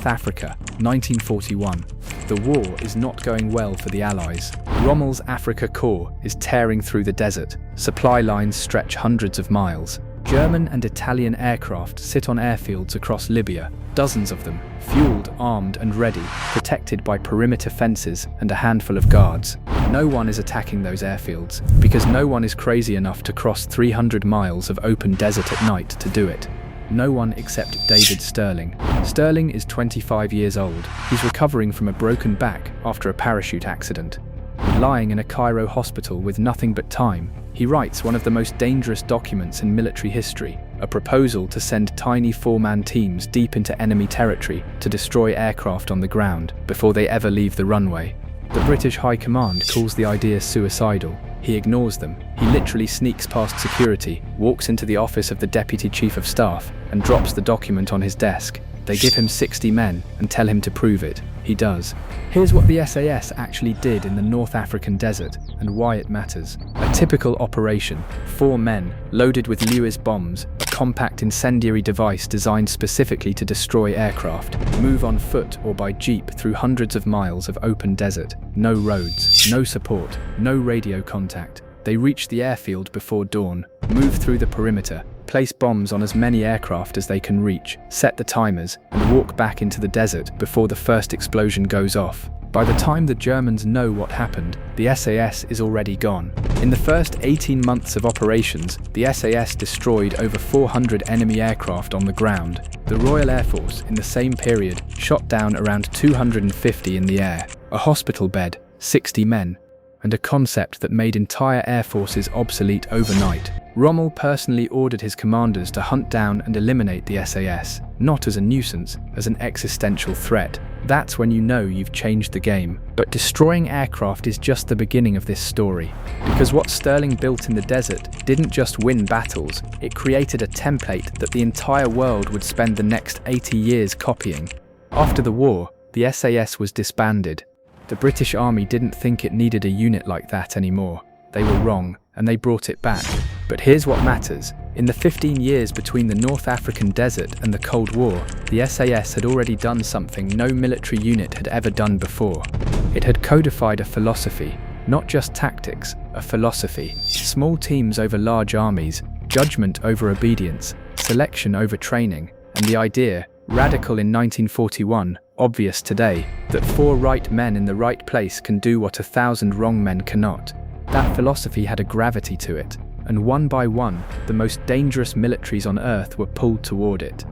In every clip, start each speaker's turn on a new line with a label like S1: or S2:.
S1: North Africa, 1941. The war is not going well for the Allies. Rommel's Afrika Korps is tearing through the desert. Supply lines stretch hundreds of miles. German and Italian aircraft sit on airfields across Libya, dozens of them, fueled, armed and ready, protected by perimeter fences and a handful of guards. No one is attacking those airfields, because no one is crazy enough to cross 300 miles of open desert at night to do it. No one except David Stirling. Stirling is 25 years old. He's recovering from a broken back after a parachute accident. Lying in a Cairo hospital with nothing but time, he writes one of the most dangerous documents in military history, a proposal to send tiny four-man teams deep into enemy territory to destroy aircraft on the ground before they ever leave the runway. The British High Command calls the idea suicidal. He ignores them. He literally sneaks past security, walks into the office of the Deputy Chief of Staff, and drops the document on his desk. They give him 60 men and tell him to prove it. He does. Here's what the SAS actually did in the North African desert and why it matters. A typical operation: 4 men, loaded with Lewis bombs, a compact incendiary device designed specifically to destroy aircraft, move on foot or by jeep through hundreds of miles of open desert. No roads, no support, no radio contact. They reach the airfield before dawn, move through the perimeter, place bombs on as many aircraft as they can reach, set the timers, and walk back into the desert before the first explosion goes off. By the time the Germans know what happened, the SAS is already gone. In the first 18 months of operations, the SAS destroyed over 400 enemy aircraft on the ground. The Royal Air Force, in the same period, shot down around 250 in the air, a hospital bed, 60 men, and a concept that made entire air forces obsolete overnight. Rommel personally ordered his commanders to hunt down and eliminate the SAS, not as a nuisance, as an existential threat. That's when you know you've changed the game. But destroying aircraft is just the beginning of this story. Because what Stirling built in the desert didn't just win battles, it created a template that the entire world would spend the next 80 years copying. After the war, the SAS was disbanded. The British Army didn't think it needed a unit like that anymore. They were wrong, and they brought it back. But here's what matters. In the 15 years between the North African desert and the Cold War, the SAS had already done something no military unit had ever done before. It had codified a philosophy, not just tactics, a philosophy. Small teams over large armies, judgment over obedience, selection over training, and the idea, radical in 1941, obvious today, that 4 right men in the right place can do what 1,000 wrong men cannot. That philosophy had a gravity to it, and one by one, the most dangerous militaries on Earth were pulled toward it.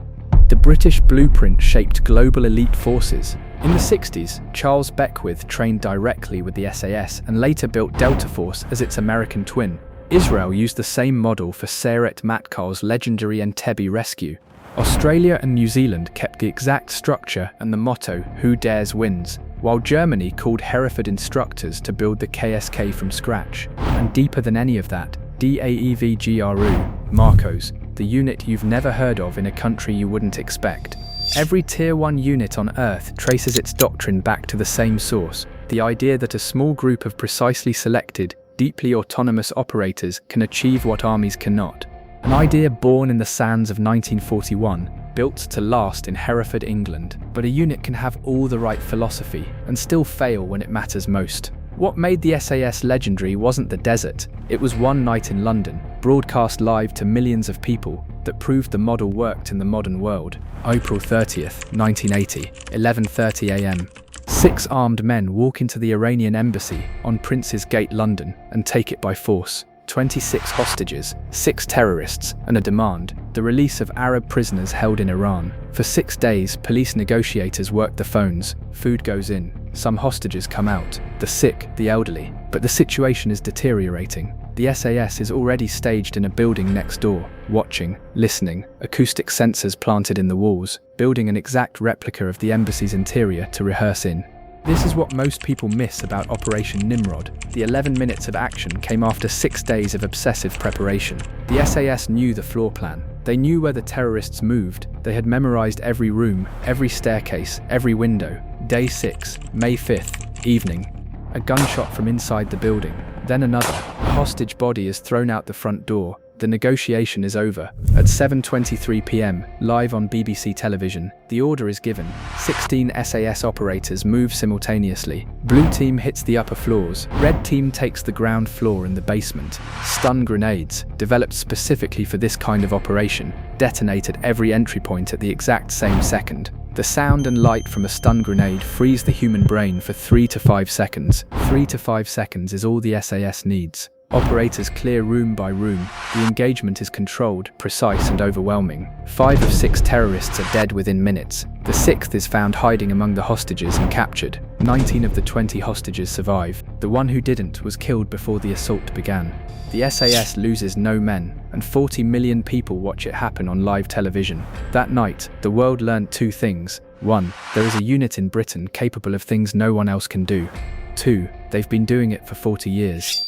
S1: The British blueprint shaped global elite forces. In the 60s, Charles Beckwith trained directly with the SAS and later built Delta Force as its American twin. Israel used the same model for Sayeret Matkal's legendary Entebbe rescue. Australia and New Zealand kept the exact structure and the motto, "Who dares wins," while Germany called Hereford instructors to build the KSK from scratch. And deeper than any of that, DAEVGRU, Marcos, the unit you've never heard of in a country you wouldn't expect. Every Tier 1 unit on Earth traces its doctrine back to the same source, the idea that a small group of precisely selected, deeply autonomous operators can achieve what armies cannot. An idea born in the sands of 1941, built to last in Hereford, England. But a unit can have all the right philosophy and still fail when it matters most. What made the SAS legendary wasn't the desert, it was one night in London, broadcast live to millions of people, that proved the model worked in the modern world. April 30th, 1980, 11:30 a.m. 6 armed men walk into the Iranian Embassy on Prince's Gate, London, and take it by force. 26 hostages, 6 terrorists, and a demand: the release of Arab prisoners held in Iran. For 6 days, police negotiators work the phones, food goes in, some hostages come out, the sick, the elderly, but the situation is deteriorating. The SAS is already staged in a building next door, watching, listening, acoustic sensors planted in the walls, building an exact replica of the embassy's interior to rehearse in. This is what most people miss about Operation Nimrod. The 11 minutes of action came after 6 days of obsessive preparation. The SAS knew the floor plan. They knew where the terrorists moved. They had memorized every room, every staircase, every window. Day 6, May 5th, evening. A gunshot from inside the building. Then another. A hostage body is thrown out the front door. The negotiation is over. At 7:23 p.m., live on BBC television, the order is given. 16 SAS operators move simultaneously. Blue team hits the upper floors. Red team takes the ground floor and the basement. Stun grenades, developed specifically for this kind of operation, detonate at every entry point at the exact same second. The sound and light from a stun grenade freeze the human brain for 3 to 5 seconds. 3 to 5 seconds is all the SAS needs. Operators clear room by room. The engagement is controlled, precise and overwhelming. 5 of 6 terrorists are dead within minutes. The 6th is found hiding among the hostages and captured. 19 of the 20 hostages survive. The one who didn't was killed before the assault began. The SAS loses no men, and 40 million people watch it happen on live television. That night, the world learned 2 things. 1. There is a unit in Britain capable of things no one else can do. 2. They've been doing it for 40 years.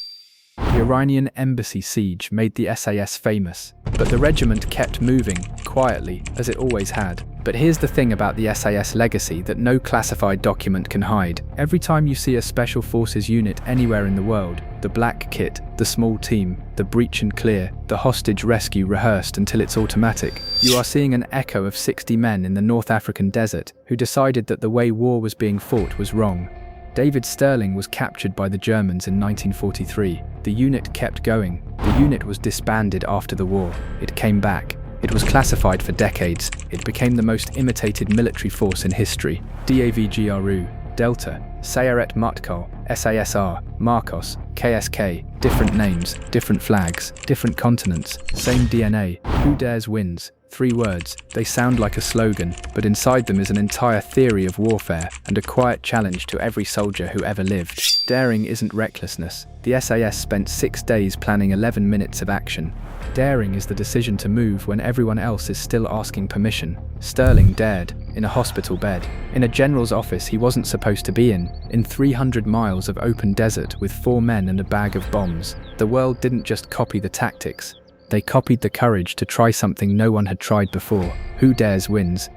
S1: The Iranian Embassy siege made the SAS famous, but the regiment kept moving, quietly, as it always had. But here's the thing about the SAS legacy that no classified document can hide. Every time you see a special forces unit anywhere in the world, the black kit, the small team, the breach and clear, the hostage rescue rehearsed until it's automatic, you are seeing an echo of 60 men in the North African desert who decided that the way war was being fought was wrong. David Stirling was captured by the Germans in 1943. The unit kept going. The unit was disbanded after the war. It came back. It was classified for decades. It became the most imitated military force in history. DAVGRU, Delta, Sayeret Matkal, SASR, Marcos, KSK, different names, different flags, different continents, same DNA. Who dares wins? 3 words. They sound like a slogan, but inside them is an entire theory of warfare and a quiet challenge to every soldier who ever lived. Daring isn't recklessness. The SAS spent 6 days planning 11 minutes of action. Daring is the decision to move when everyone else is still asking permission. Stirling dared, in a hospital bed, in a general's office he wasn't supposed to be in 300 miles of open desert with 4 men and a bag of bombs. The world didn't just copy the tactics. They copied the courage to try something no one had tried before. Who dares wins.